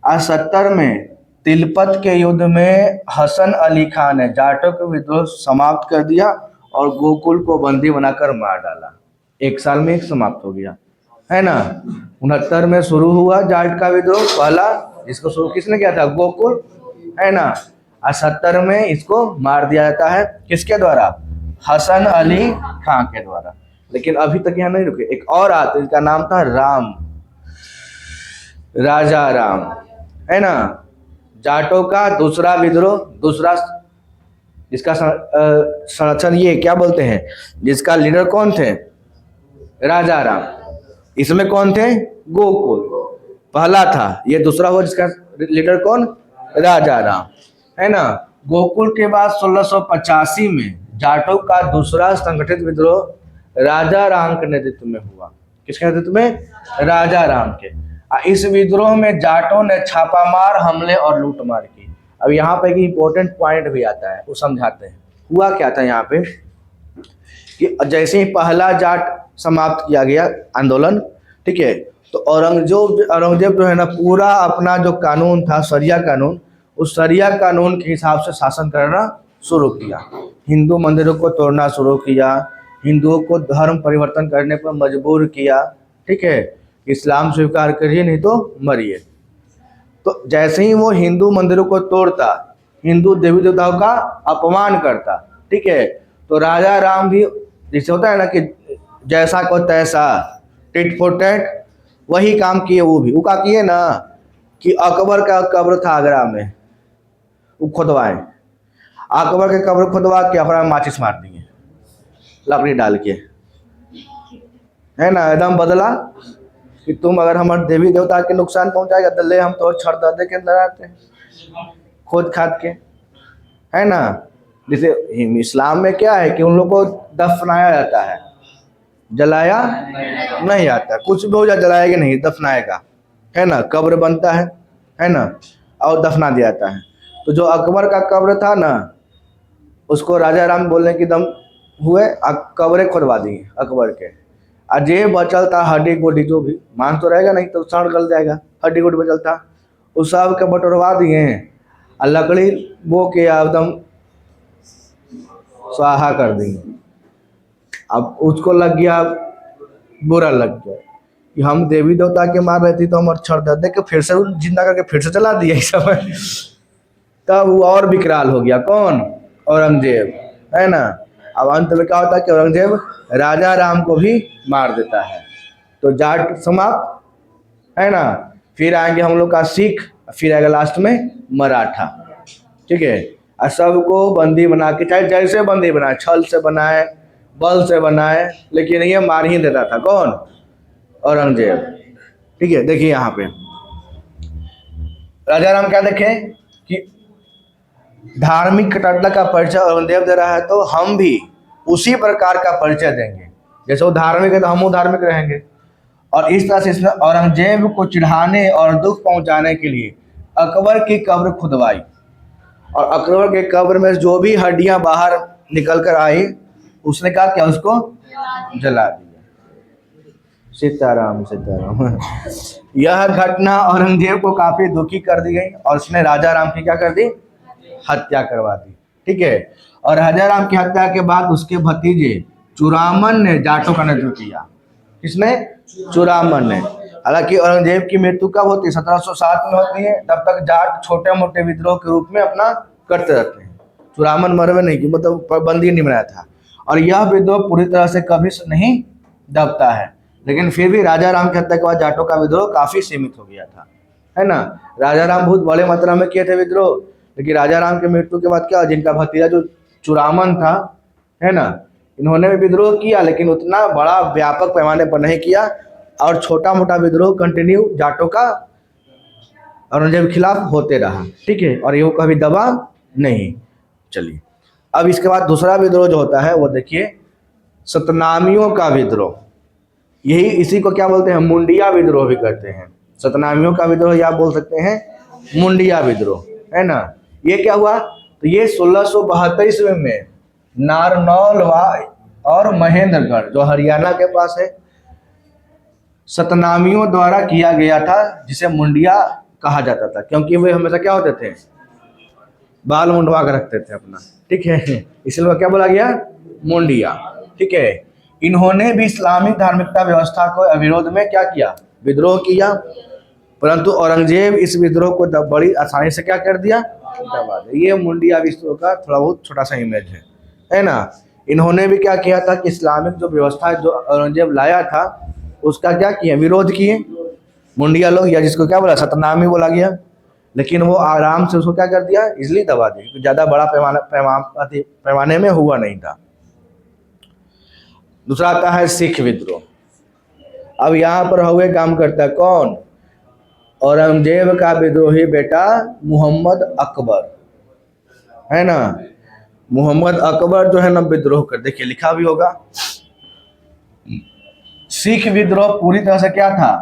और 70 में तिलपत के युद्ध में हसन अली खान ने जाटों के विद्रोह समाप्त कर दिया और गोकुल को बंदी बनाकर मार डाला। 1 साल में एक समाप्त हो गया। है ना। 69 में शुरू हुआ जाट का विद्रोह पहला, इसको शुरू किसने किया था? गोकुल, है ना। और 70 में इसको मार दिया जाता है, किसके द्वारा? हसन अली खां के द्वारा। लेकिन अभी तक यहाँ नहीं रुके, एक और आते जिसका नाम था राम, राजा राम, है ना। जाटों का दूसरा विद्रोह, दूसरा जिसका संरक्षण ये क्या बोलते हैं, जिसका लीडर कौन थे? राजा राम। इसमें कौन थे? गोकुल पहला था, ये दूसरा हुआ जिसका लीडर कौन? राजा राम, है ना। गोकुल के बाद 1685 में जाटों का दूसरा संगठित विद्रोह राजा राम के नेतृत्व में हुआ। किसके नेतृत्व में? राजा राम के। इस विद्रोह में जाटों ने छापामार हमले और लूटमार की। अब यहाँ पे एक इम्पोर्टेंट पॉइंट भी आता है, वो समझाते हैं। हुआ क्या था यहाँ पे कि जैसे ही पहला जाट समाप्त किया गया आंदोलन, ठीक है, तो औरंगजेब जो है ना, पूरा अपना जो कानून था शरिया कानून, उस शरिया कानून के हिसाब से शासन करना शुरू किया। हिंदू मंदिरों को तोड़ना शुरू किया, हिंदुओं को धर्म परिवर्तन करने पर मजबूर किया, ठीक है, इस्लाम स्वीकार करिए नहीं तो मरिए। तो जैसे ही वो हिंदू मंदिरों को तोड़ता, हिंदू देवी देवताओं का अपमान करता, ठीक है, तो राजा राम भी, जैसे होता है ना कि जैसा को तैसा, टिट फॉर टैट, वही काम किए। वो भी वो क्या किए ना कि अकबर का कब्र था आगरा में, वो खुदवाए, अकबर के कब्र खुदवा के अपना माचिस मार दिए लकड़ी डाल के, है ना। एकदम बदला कि तुम अगर हमारे देवी देवता के नुकसान पहुंचाएगा तो ले हम तो छड़ दे के अंदर आते हैं खोद खाद के, है ना। जैसे इस्लाम में क्या है कि उन लोगों को दफनाया जाता है, जलाया नहीं जाता। कुछ भी हो जाए जलाएगा नहीं, दफनाएगा, है ना। कब्र बनता है ना, और दफना दिया जाता है। तो जो अकबर का कब्र था ना, उसको राजा राम बोलने की दम हुए कब्रें खुदवा दी अकबर के। अजय बचल था हड्डी गोडी, जो भी मांस तो रहेगा नहीं तो सड़ गल जाएगा, हड्डी गोडी बचल था, उस सब के बटोरवा दिए हैं और लकड़ी बो के एकदम स्वाहा कर दिए। अब उसको लग गया, बुरा लग गया कि हम देवी देवता के मार रहे थे तो हम छड़ दे के फिर से जिंदा करके फिर से चला दिया इस समय। तब वो और विकराल हो गया, कौन? औरंगजेब, है ना। अब अंत में क्या होता है कि औरंगजेब राजा राम को भी मार देता है। तो जाट समाप्त, है ना। फिर आएंगे हम लोग का सिख, फिर आएगा लास्ट में मराठा, ठीक है। और सबको बंदी बना के, चाहे जैसे बंदी बनाए, छल से बनाए, बल से बनाए, लेकिन ये मार ही देता था, कौन? औरंगजेब, ठीक है। देखिए यहाँ पे राजा राम क्या देखें कि धार्मिक कट्टरता का परिचय औरंगजेब दे रहा है, तो हम भी उसी प्रकार का परिचय देंगे। जैसे वो धार्मिक है तो हम धार्मिक रहेंगे। और इस तरह से इसने औरंगजेब को चिढ़ाने और दुख पहुंचाने के लिए अकबर की कब्र खुदवाई, और अकबर के कब्र में जो भी हड्डियां बाहर निकल कर आई, उसने कहा कि उसको जला दिया। सीताराम सीताराम। यह घटना औरंगजेब को काफी दुखी कर दी गई और उसने राजा राम की क्या कर दी? हत्या करवा दी, ठीक है। और राजा राम की हत्या के बाद उसके भतीजे चूड़ामन ने जाटों का नेतृत्व किया। किसने? चूड़ामन ने। हालांकि औरंगजेब की मृत्यु कब होती है? 1707 में होती है। तब तक जाट छोटे मोटे विद्रोह के रूप में अपना करते रहते हैं। चूड़ामन मरवे नहीं की, मतलब बंदी नहीं बनाया था। और यह विद्रोह पूरी तरह से कभी नहीं दबता है, लेकिन फिर भी राजा राम की हत्या के बाद जाटों का विद्रोह काफी सीमित हो गया था, है ना। राजा राम बहुत बड़े मात्रा में किए थे विद्रोह, लेकिन राजा राम की मृत्यु के बाद क्या, जिनका भतीजा जो चूड़ामन था, है ना, इन्होंने भी विद्रोह किया, लेकिन उतना बड़ा व्यापक पैमाने पर नहीं किया। और छोटा मोटा विद्रोह कंटिन्यू जाटों का औरंगजेब के खिलाफ होते रहा, ठीक है। और ये कभी दबा नहीं। चलिए अब इसके बाद दूसरा विद्रोह जो होता है वो देखिए, सतनामियों का विद्रोह। यही इसी को क्या बोलते हैं? मुंडिया विद्रोह भी कहते हैं। सतनामियों का विद्रोह या बोल सकते हैं मुंडिया विद्रोह, है ना। ये क्या हुआ? तो ये 1672 ईस्वी में नारनौल और महेंद्रगढ़ जो हरियाणा के पास है, सतनामियों द्वारा किया गया था, जिसे मुंडिया कहा जाता था, क्योंकि वे हमेशा क्या होते थे? बाल मुंडवा कर रखते थे अपना, ठीक है। इसलिए क्या बोला गया? मुंडिया, ठीक है। इन्होंने भी इस्लामिक धार्मिकता व्यवस्था को अविरोध में क्या किया, विद्रोह किया, परंतु औरंगजेब इस विद्रोह को बड़ी आसानी से क्या कर दिया, दबा दिया। ये मुंडिया विद्रोह का थोड़ा बहुत छोटा सा इमेज है ना। इन्होंने भी क्या किया था कि इस्लामिक जो व्यवस्था जो औरंगजेब लाया था उसका क्या किया, विरोध किए मुंडिया लोग, या जिसको क्या बोला, सतनामी बोला गया। लेकिन वो आराम से उसको क्या कर दिया, इजली दबा दिया, क्योंकि ज़्यादा बड़ा पैमाने में हुआ नहीं था। दूसरा आता है सिख विद्रोह। अब यहाँ पर हुए काम करता है कौन, औरंगजेब का विद्रोही बेटा मोहम्मद अकबर, है ना। मोहम्मद अकबर जो है ना विद्रोह कर, देखिए लिखा भी होगा। सिख विद्रोह पूरी तरह से क्या था,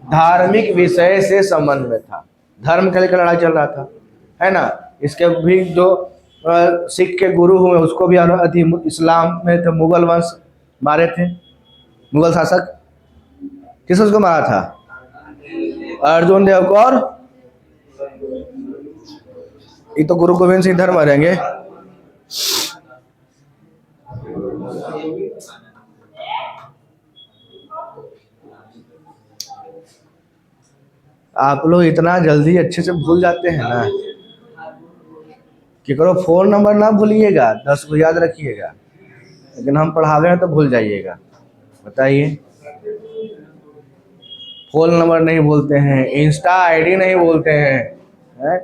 धार्मिक विषय से संबंध में था, धर्म के लेकर लड़ाई चल रहा था, है ना। इसके भी जो सिख के गुरु हुए उसको भी इस्लाम में थे, मुगल वंश मारे थे, मुगल शासक। किस उसको मारा था, अर्जुन देव कौर। ये तो गुरु गोविंद सिंह धर्म मरेंगे। आप लोग इतना जल्दी अच्छे से भूल जाते हैं ना कि करो, फोन नंबर ना भूलिएगा, 10 को याद रखिएगा, लेकिन हम पढ़ावे हैं तो भूल जाइएगा। बताइए, फोन नंबर नहीं बोलते हैं, इंस्टा आईडी नहीं बोलते हैं,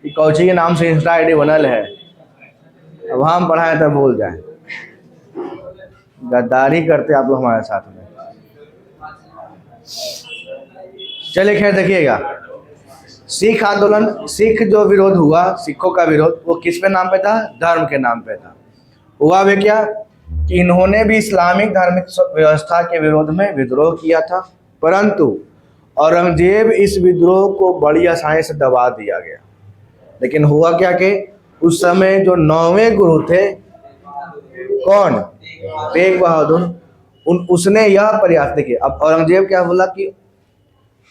कि कौची के नाम से इंस्टा आईडी बनल है, अब हम पढ़ाएं तो भूल जाए। गद्दारी करते आप लोग हमारे साथ में। चलिए खैर देखिएगा, सिख आंदोलन, सिख जो विरोध हुआ, सिखों का विरोध, वो किस पे नाम पे था, धर्म के नाम पे था। हुआ वे क्या कि इन्होंने भी इस्लामिक धार्मिक व्यवस्था के विरोध में विद्रोह किया था, परंतु औरंगजेब इस विद्रोह को बड़ी आसानी से दबा दिया गया। लेकिन हुआ क्या कि उस समय जो 9वें गुरु थे, कौन, तेग बहादुर, उसने यह प्रयास, देखिए अब औरंगजेब क्या बोला कि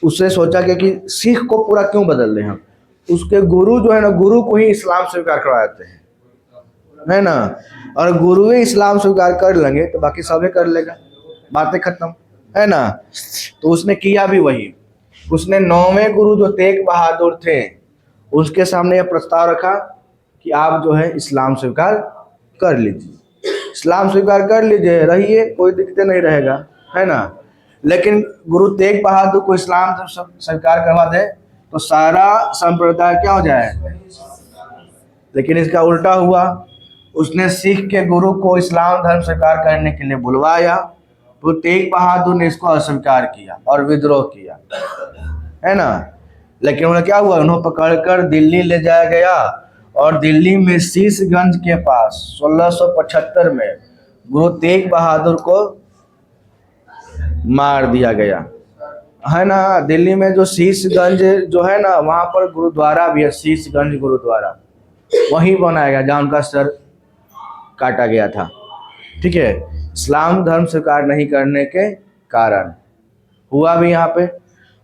उसने सोचा कि सिख को पूरा क्यों बदल दें हम, उसके गुरु जो है ना, गुरु को ही इस्लाम स्वीकार करवाते हैं, है ना। और गुरु ही इस्लाम स्वीकार कर लेंगे तो बाकी सभी कर लेगा, बातें खत्म, है ना। तो उसने किया भी वही, उसने 9वें गुरु जो तेग बहादुर थे उसके सामने यह प्रस्ताव रखा कि आप जो है इस्लाम स्वीकार कर लीजिए, इस्लाम स्वीकार कर लीजिए, रहिए, कोई दिक्कत नहीं रहेगा, है ना। लेकिन गुरु तेग बहादुर को इस्लाम स्वीकार करवा दे तो सारा संप्रदाय क्या हो जाए। लेकिन इसका उल्टा हुआ, उसने सिख के गुरु को इस्लाम धर्म स्वीकार करने के लिए बुलवाया, तो तेग बहादुर ने इसको अस्वीकार किया और विद्रोह किया, है ना। लेकिन उन्हें क्या हुआ, उन्हें पकड़कर दिल्ली ले जाया गया और दिल्ली में शीशगंज के पास 1675 में गुरु तेग बहादुर को मार दिया गया, है ना। दिल्ली में जो शीशगंज जो है ना, वहाँ पर गुरुद्वारा भी है, शीशगंज गुरुद्वारा, वहीं बनाया गया जहाँ उनका सर काटा गया था, ठीक है, इस्लाम धर्म स्वीकार नहीं करने के कारण। हुआ भी यहाँ पे,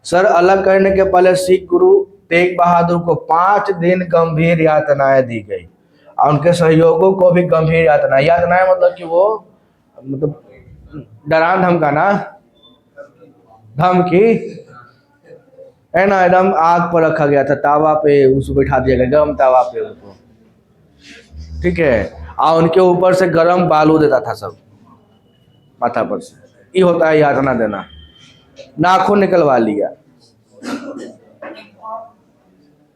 सर अलग करने के पहले सिख गुरु तेग बहादुर को 5 दिन गंभीर यातनाएं दी गई और उनके सहयोगों को भी गंभीर यातनाएं मतलब कि वो मतलब डरान धमकाना, धमकी, है ना। एकदम आग पर रखा गया था, तावा पे उसको बैठा दिया गया, गर्म तावा पे उनको, ठीक है, और उनके ऊपर से गर्म बालू देता था सब माथा पर से। ये होता है यातना देना। नाखून निकलवा लिया,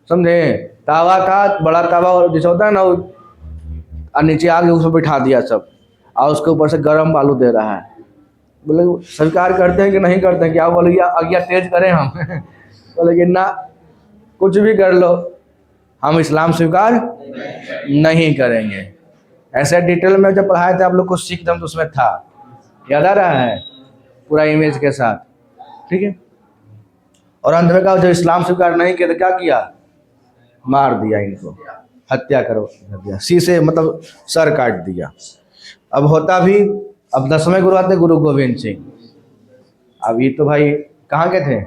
समझे। तावा था, बड़ा तावा, और जैसे होता है ना, और नीचे आग उसको बैठा दिया सब, और उसके ऊपर से गर्म बालू दे रहा है। बोले स्वीकार करते हैं कि नहीं करते हैं, क्या बोले आज्ञा तेज करें हम बोले कि ना, कुछ भी कर लो, हम इस्लाम स्वीकार नहीं करेंगे। ऐसे डिटेल में जब पढ़ाए थे आप लोग को सिख धर्म, तो उसमें था, याद आ रहा है पूरा इमेज के साथ, ठीक है। और अंत में कहा जब इस्लाम स्वीकार नहीं किया तो क्या किया, मार दिया, इनको हत्या कर दिया, शीशे मतलब सर काट दिया। अब होता भी, अब 10वें गुरु आते गुरु गोविंद सिंह। अब ये तो भाई कहाँ के थे,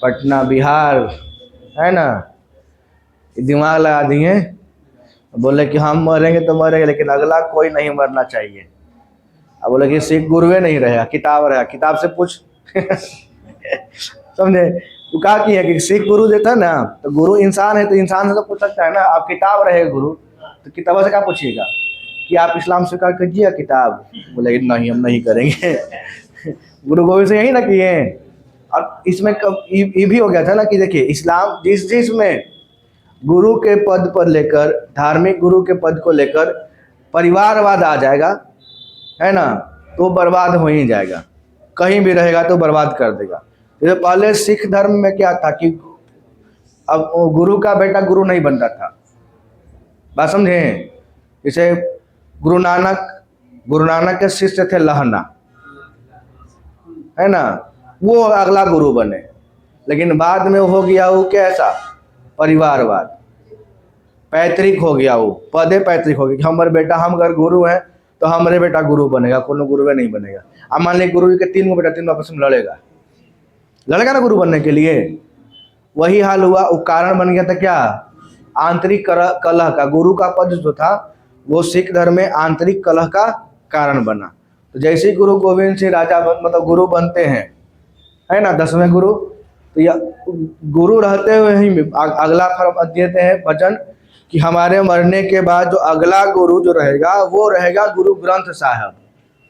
पटना बिहार, है ना। दिमाग लगा दिए, बोले कि हम मरेंगे तो मरेंगे, लेकिन अगला कोई नहीं मरना चाहिए। अब बोले कि सिख गुरुवे नहीं रहेगा, किताब रहेगा, किताब से पूछ। समझे? तो कहा कि है कि सिख गुरु देता है ना, तो गुरु इंसान है तो इंसान से तो पूछ सकता है ना। आप किताब रहे गुरु, तो किताबों से क्या पूछिएगा कि आप इस्लाम स्वीकार कीजिए किताब? बोले नहीं, हम नहीं करेंगे। गुरु गोविंद सिंह यही ना किए। और इसमें कब ये भी हो गया था ना कि देखिए, इस्लाम जिस में गुरु के पद पर लेकर, धार्मिक गुरु के पद को लेकर परिवारवाद आ जाएगा, है ना, तो बर्बाद हो ही जाएगा। कहीं भी रहेगा तो बर्बाद कर देगा। तो पहले सिख धर्म में क्या था कि अब गुरु का बेटा गुरु नहीं बनता था। बात समझे? जैसे गुरु नानक के शिष्य थे लहना, है ना, वो अगला गुरु बने। लेकिन बाद में हो गया वो कैसा, परिवारवाद, पैतृक हो गया, वो पदे पैतृक हो गया कि हमारे बेटा, हम अगर गुरु हैं तो हमारे बेटा गुरु बनेगा, कोनो गुरु नहीं बनेगा। अब मान लीजिए गुरु जी के 3 बेटा, 3 आपस में लड़ेगा ना गुरु बनने के लिए। वही हाल हुआ, वो कारण बन गया था क्या, आंतरिक कलह का। गुरु का पद जो था वो सिख धर्म में आंतरिक कलह का कारण बना। तो जैसे ही गुरु गोविंद सिंह राजा मतलब गुरु बनते हैं, है ना, 10वें गुरु, तो या गुरु रहते हुए ही अगला फर्म देते हैं वचन कि हमारे मरने के बाद जो अगला गुरु जो रहेगा वो रहेगा गुरु ग्रंथ साहब,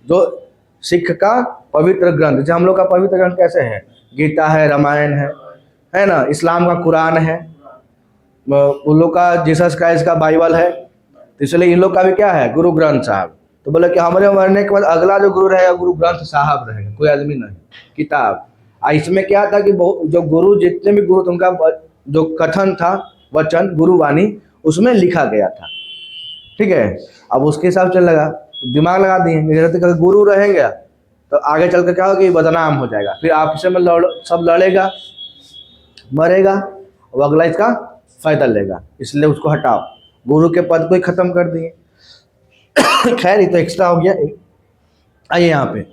जो सिख का पवित्र ग्रंथ। जैसे हम लोग का पवित्र ग्रंथ कैसे है, गीता है, रामायण है ना, इस्लाम का कुरान है, उन लोग का जीसस क्राइस्ट का बाइबल है। तो इसलिए इन लोग का भी क्या है, गुरु ग्रंथ साहब। तो बोले कि हमारे मरने के बाद अगला जो गुरु रहेगा गुरु ग्रंथ साहब रहेगा, कोई आदमी नहीं, किताब। इसमें क्या था कि जो गुरु, जितने भी गुरु, उनका जो कथन था, वचन, गुरुवाणी, उसमें लिखा गया था। ठीक है, अब उसके हिसाब से लगा, दिमाग लगा दिए, तो गुरु रहेंगे तो आगे चल कर क्या होगा कि बदनाम हो जाएगा, फिर आपस में सब लड़ेगा, मरेगा, और अगला इसका फायदा लेगा, इसलिए उसको हटाओ, गुरु के पद को ही खत्म कर दिए। खैर ये तो एक्स्ट्रा हो गया। आइए यहाँ पे,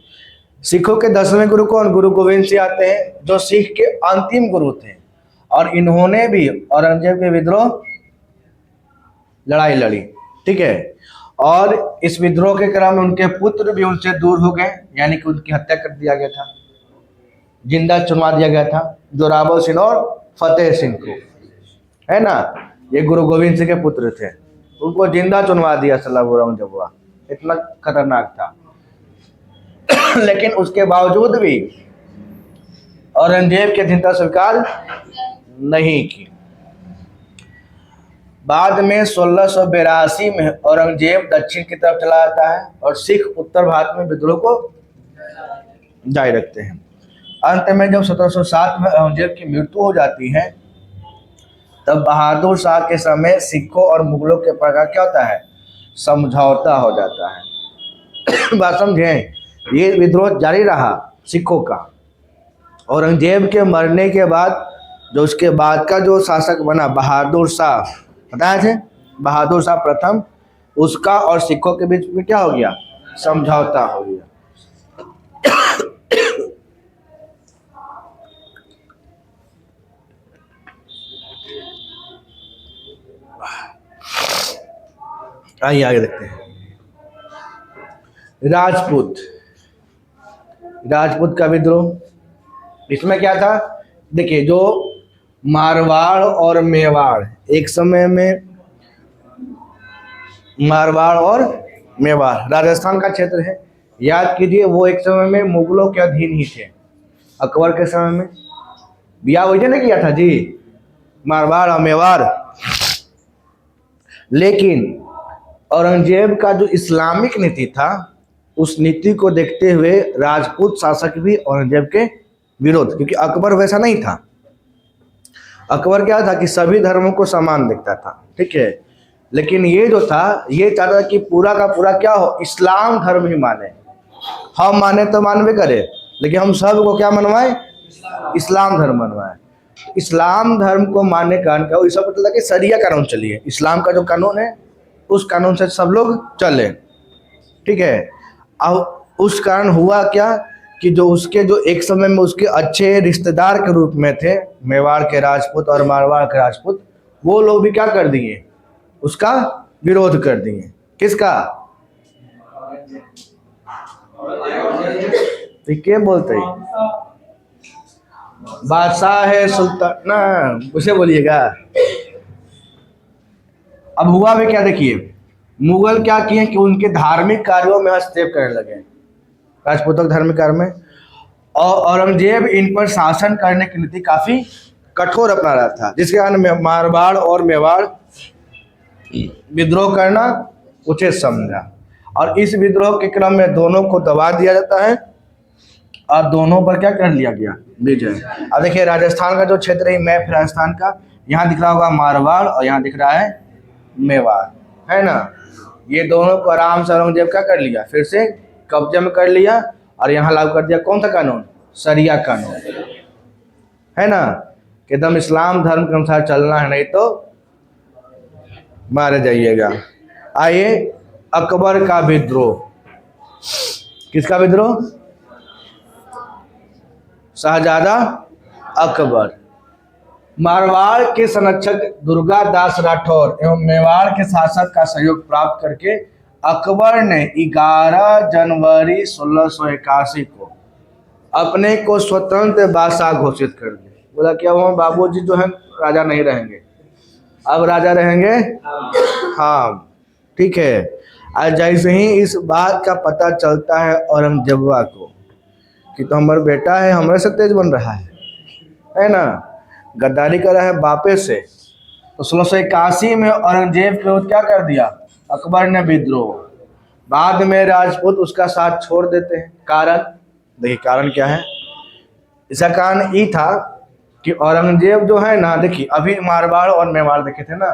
सिखों के 10वें गुरु कौन, गुरु गोविंद सिंह आते हैं, जो सिख के अंतिम गुरु थे। और इन्होंने भी औरंगजेब के विद्रोह लड़ाई लड़ी। ठीक है, और इस विद्रोह के क्रम में उनके पुत्र भी उनसे दूर हो गए, यानी कि उनकी हत्या कर दिया गया था, जिंदा चुनवा दिया गया था, जोरावर सिंह और फतेह सिंह को, है ना, ये गुरु गोविंद सिंह के पुत्र थे, उनको जिंदा चुनवा दिया औरंगजेब, हुआ इतना खतरनाक था। लेकिन उसके बावजूद भी औरंगजेब की अधीनता स्वीकार नहीं की। बाद में 1682 में औरंगजेब दक्षिण की तरफ चला जाता है और सिख उत्तर भारत में विद्रोह को जारी रखते हैं। अंत में जब 1707 में औरंगजेब की मृत्यु हो जाती है, तब बहादुर शाह के समय सिखों और मुगलों के प्रकार क्या होता है, समझौता हो जाता है। बात समझे? ये विद्रोह जारी रहा सिखों का। औरंगजेब के मरने के बाद जो उसके बाद का जो शासक बना बहादुर शाह, बताया थे, बहादुर शाह प्रथम, उसका और सिखों के बीच में क्या हो गया, समझौता हो गया। आइए आगे देखते हैं। राजपूत का विद्रोह, इसमें क्या था, देखिए, जो मारवाड़ और मेवाड़, एक समय में मारवाड़ और मेवाड़ राजस्थान का क्षेत्र है, याद कीजिए, वो एक समय में मुगलों के अधीन ही थे। अकबर के समय में बिया वही ने किया था जी, मारवाड़ और मेवाड़। लेकिन औरंगजेब का जो इस्लामिक नीति था, उस नीति को देखते हुए राजपूत शासक भी औरंगजेब के विरोध, क्योंकि अकबर वैसा नहीं था। अकबर क्या था कि सभी धर्मों को समान देखता था, ठीक है, लेकिन ये जो था, ये चाहता था कि पूरा का पूरा क्या हो, इस्लाम धर्म ही माने। हम माने तो मानवे करे, लेकिन हम सब को क्या मनवाए, इस्लाम धर्म मनवाए। इस्लाम धर्म को मानने का कारण इसका मतलब कि शरिया कानून चलिए, इस्लाम का जो कानून है उस कानून से सब लोग चले। ठीक है, अब उस कारण हुआ क्या कि जो उसके जो एक समय में उसके अच्छे रिश्तेदार के रूप में थे, मेवाड़ के राजपूत और मारवाड़ के राजपूत, वो लोग भी क्या कर दिए, उसका विरोध कर दिए। किसका? तो क्या बोलते हैं? बादशाह है, सुल्तान ना, उसे बोलिएगा। अब हुआ भी क्या, देखिए मुगल क्या किए कि उनके धार्मिक कार्यों में हस्तक्षेप करने लगे, राजपूतों के धार्मिक कार्य में। और औरंगजेब इन पर शासन करने की नीति काफी कठोर अपना रहा था, जिसके कारण मारवाड़ और मेवाड़ विद्रोह करना उचित समझा। और इस विद्रोह के क्रम में दोनों को दबा दिया जाता है और दोनों पर क्या कर लिया गया? विजय। अब देखिए राजस्थान का जो क्षेत्र है, मैप राजस्थान का, यहाँ दिख रहा होगा मारवाड़ और यहाँ दिख रहा है मेवाड़, है ना। ये दोनों को आराम से औरंगजेब क्या कर लिया? फिर से कब्जे में कर लिया और यहाँ लागू कर दिया कौन सा कानून? शरिया कानून, है ना। कि एकदम इस्लाम धर्म के अनुसार चलना है, नहीं तो मारे जाइएगा। आइए अकबर का विद्रोह। किसका विद्रोह? शहजादा अकबर। मारवाड़ के संरक्षक दुर्गा दास राठौर एवं मेवाड़ के शासक का सहयोग प्राप्त करके अकबर ने 11 जनवरी 1681 को अपने को स्वतंत्र बादशाह घोषित कर दिया। बोला कि अब हम बाबूजी जो है राजा नहीं रहेंगे, अब राजा रहेंगे हाँ, ठीक है। आज जैसे ही इस बात का पता चलता है औरंगजेबा को कि तो हमारा बेटा है, हमारे से तेज बन रहा है ना, गद्दारी कर रहा है बापे से, तो 1681 में औरंगजेब के विरुद्ध क्या कर दिया? अकबर ने विद्रोह। बाद में राजपूत उसका साथ छोड़ देते हैं। कारण देखिए, कारण क्या है? इसका कारण ये था कि औरंगजेब जो है ना, देखिए अभी मारवाड़ और मेवाड़ देखे थे ना,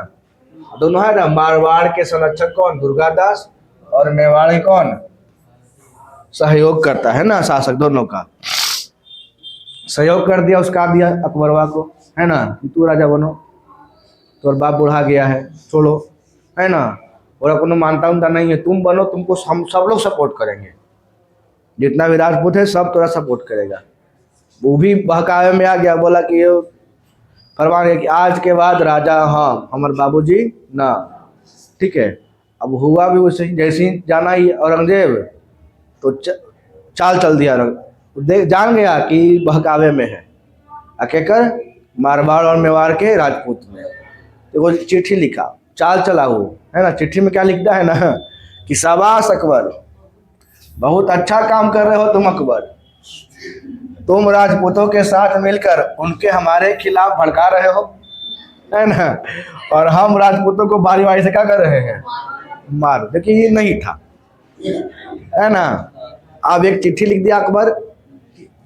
दोनों है ना, मारवाड़ के संरक्षक कौन? दुर्गादास, और मेवाड़ कौन? सहयोग करता है ना, शासक दोनों का सहयोग कर दिया, उसका दिया अकबरवा को, है ना, तू राजा बनो, तो बाप बुढ़ा गया है, छोड़ो, है ना, और अपने मानता उनता नहीं है, तुम बनो, तुमको हम सब लोग सपोर्ट करेंगे, जितना भी राजपूत है सब थोड़ा सपोर्ट करेगा। वो भी बहकावे में आ गया, बोला कि ये फरमान है कि आज के बाद राजा हाँ, हमारे बाबूजी ना, ठीक है। अब हुआ भी उसे, जैसे ही जाना ही औरंगजेब तो चाल चल दिया, देख जान गया कि बहकावे में है, अकेकर मारवाड़ और मेवाड़ के राजपूत में। तो वो चिट्ठी लिखा, चाल चला वो, है ना। चिट्ठी में क्या लिखता है ना कि शाबाश अकबर, बहुत अच्छा काम कर रहे हो तुम अकबर, तुम राजपूतों के साथ मिलकर उनके हमारे खिलाफ भड़का रहे हो, है ना, और हम राजपूतों को बारी बारी से क्या कर रहे हैं? मार। देखिए ये नहीं था, है ना। अब एक चिट्ठी लिख दिया अकबर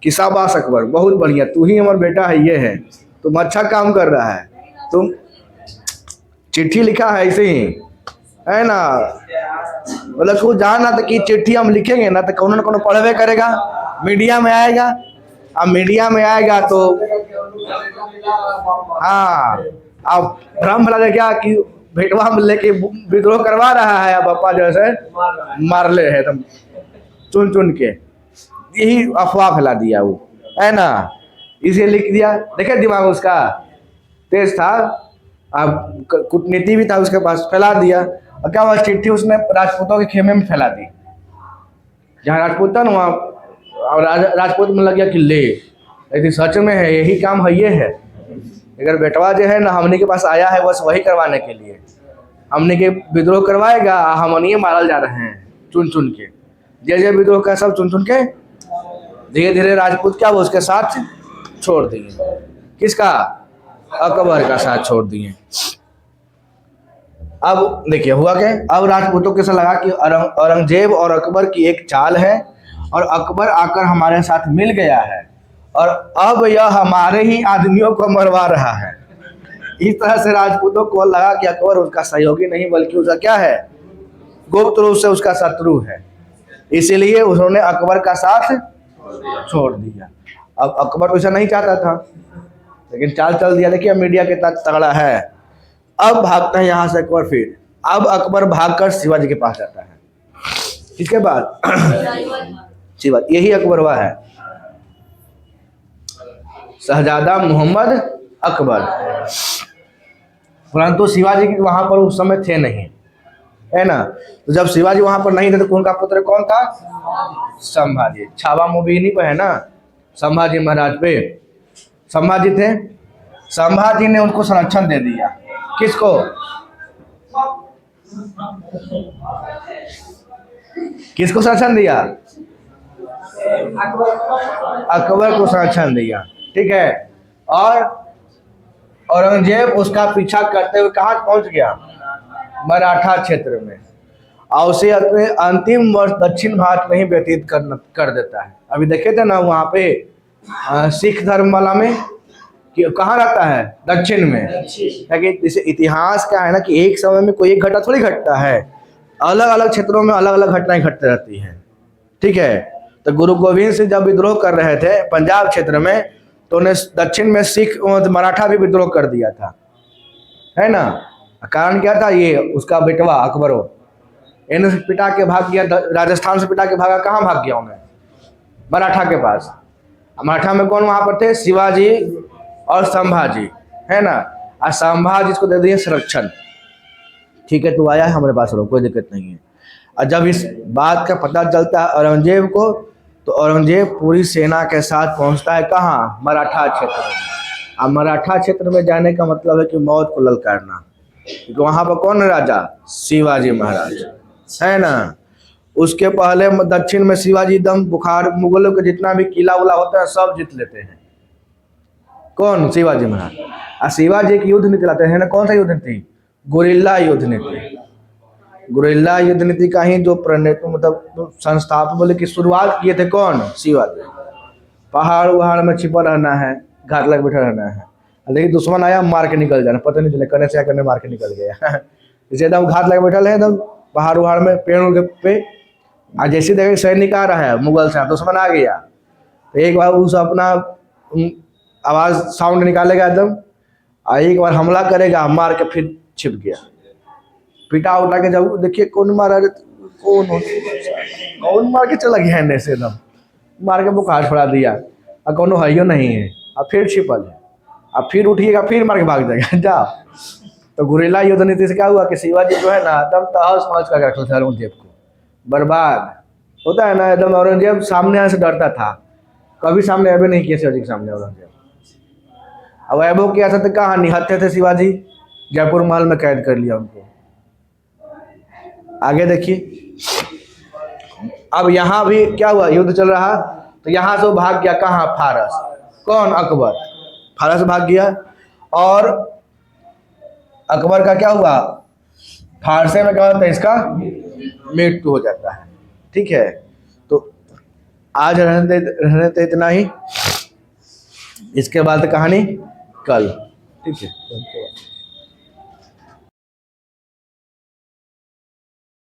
कि शाबाश अकबर, बहुत बढ़िया, तू ही हमारा बेटा है, ये है, तुम अच्छा काम कर रहा है, तुम चिट्ठी लिखा है ऐसे ही, है ना। मतलब तू जाना था कि चिट्ठी हम लिखेंगे ना तो कौन ना कौन पढ़वे करेगा, मीडिया में आएगा, अब मीडिया में आएगा तो हाँ, अब भ्रम फैला क्या कि भेटवा में लेके विद्रोह करवा रहा है, अब पापा जैसे मार ले है तुम चुन चुन के, यही अफवाह फैला दिया वो, है ना। इसे लिख दिया, देखे दिमाग उसका तेज था, अब कूटनीति भी था उसके पास, फैला दिया। और क्या हुआ, चिट्ठी उसने राजपूतों के खेमे में फैला दी, जहाँ राजपूत था ना वहाँ, और राजपूत में लग गया कि ले यदि सच में है, यही काम है, ये है, अगर बेटवा जो है ना हमने के पास आया है बस वही करवाने के लिए, हमने के विद्रोह करवाएगा, हम ये मारल जा रहे हैं चुन चुन के, जय विद्रोह का सब चुन चुन के। धीरे धीरे राजपूत क्या वो उसके साथ छोड़ दिए, किसका? अकबर का साथ छोड़ दिए। अब देखिए हुआ क्या, अब राजपूतों के साथ लगा कि औरंगजेब और अकबर की एक चाल है और अकबर आकर हमारे साथ मिल गया है और अब यह हमारे ही आदमियों को मरवा रहा है। इस तरह से राजपूतों को लगा कि अकबर उसका सहयोगी नहीं बल्कि उसका क्या है, गुप्त रूप से उसका शत्रु है, इसीलिए उन्होंने अकबर का साथ छोड़ दिया। अब अकबर ऐसा नहीं चाहता था, लेकिन चाल चल दिया। देखिए मीडिया कितना तगड़ा है। अब भागता है यहाँ से अकबर, फिर अब अकबर भागकर शिवाजी के पास जाता है। किसके बाद? शिवाजी, यही अकबरवा है, शहजादा मोहम्मद अकबर। परंतु शिवाजी की वहां पर उस समय थे नहीं, है ना। तो जब शिवाजी वहां पर नहीं थे तो उनका पुत्र कौन था? संभाजी। छावा मूवी नहीं पे है ना, संभाजी महाराज पे। संभाजी थे, संभाजी ने उनको संरक्षण दे दिया। किसको? किसको संरक्षण दिया? अकबर को संरक्षण दिया, ठीक है। और औरंगजेब उसका पीछा करते हुए कहाँ पहुंच गया? मराठा क्षेत्र में। और उसे अपने अंतिम वर्ष दक्षिण भारत में ही व्यतीत कर देता है। अभी देखे थे ना वहाँ पे सिख धर्म वाला में कि कहाँ रहता है? दक्षिण में। ताकि जैसे इतिहास क्या है ना कि एक समय में कोई एक घटना थोड़ी घटता है, अलग अलग क्षेत्रों में अलग अलग घटनाएं घटती रहती हैं, ठीक है। तो गुरु गोविंद सिंह जब विद्रोह कर रहे थे पंजाब क्षेत्र में, तो उन्हें दक्षिण में सिख मराठा भी विद्रोह कर दिया था, है ना। कारण क्या था? ये उसका बेटवा अकबरो इन पिटा के भाग गया, राजस्थान से पिटा के भागा। कहाँ भाग गया उन्हें? मराठा के पास। मराठा में कौन वहां पर थे? शिवाजी और संभाजी, है ना। और संभाजी इसको दे दिए संरक्षण, ठीक है। तो आया है हमारे पास, रहो, कोई दिक्कत नहीं है। और जब इस बात का पता चलता है औरंगजेब को, तो औरंगजेब पूरी सेना के साथ पहुंचता है कहाँ? मराठा क्षेत्र में। अब मराठा क्षेत्र में जाने का मतलब है कि मौत को ललकारना, क्योंकि वहां पर कौन है राजा? शिवाजी महाराज, है ना। उसके पहले दक्षिण में शिवाजी दम बुखार मुगलों के जितना भी किला उला होता है सब जीत लेते हैं। कौन? शिवाजी महाराज। और शिवाजी की युद्ध नीति लाते हैं ना। कौन सा युद्ध नीति? गुरिल्ला युद्ध नीति। गुरिल्ला युद्ध नीति का ही जो प्रणेता मतलब संस्थापक बोले कि शुरुआत किए थे कौन? शिवाजी। पहाड़ उहाड़ में छिपा रहना है, घाट लग बैठा रहना है, लेकिन दुश्मन आया मार के निकल जाना, पता नहीं चले करने से करने मार के निकल गया। जैसे एकदम घाट लग बैठा है एकदम पहाड़ उहाड़ में पेड़ पे, और जैसे देखे सैनिक आ रहा है मुगल से, दुश्मन आ गया, तो एक बार उस अपना आवाज साउंड निकालेगा एकदम, और एक बार हमला करेगा, मार के फिर छिप गया। पिटा उठा के जब देखिए कौन मारा, कौन मार के चला गया है, ऐसे एकदम मार के बुखार छोड़ा दिया, और कौन है नहीं है, और फिर छिपल है, और फिर उठिएगा फिर मार के भाग जाएगा। जाओ। तो गुरिल्ला युद्ध नीति से क्या हुआ कि शिवाजी जो है ना एकदम तहस नहस कर रखा था औरंगजेब को, बर्बाद होता है ना एकदम। औरंगजेब सामने आने से डरता था, कभी सामने अबे नहीं किया शिवाजी के सामने औरंगजेब। अब ऐबो किया था तो कहाँ निहत्थे थे शिवाजी, जयपुर महल में कैद कर लिया उनको। आगे देखिए, अब यहाँ भी क्या हुआ, युद्ध चल रहा, तो यहाँ से वो भाग गया कहाँ? फारस। कौन? अकबर। फारस भाग गया, और अकबर का क्या हुआ? फारसे में क्या होता है? इसका मृत्यु हो जाता है, ठीक है। तो आज रहने दे इतना ही, इसके बाद कहानी कल, ठीक है।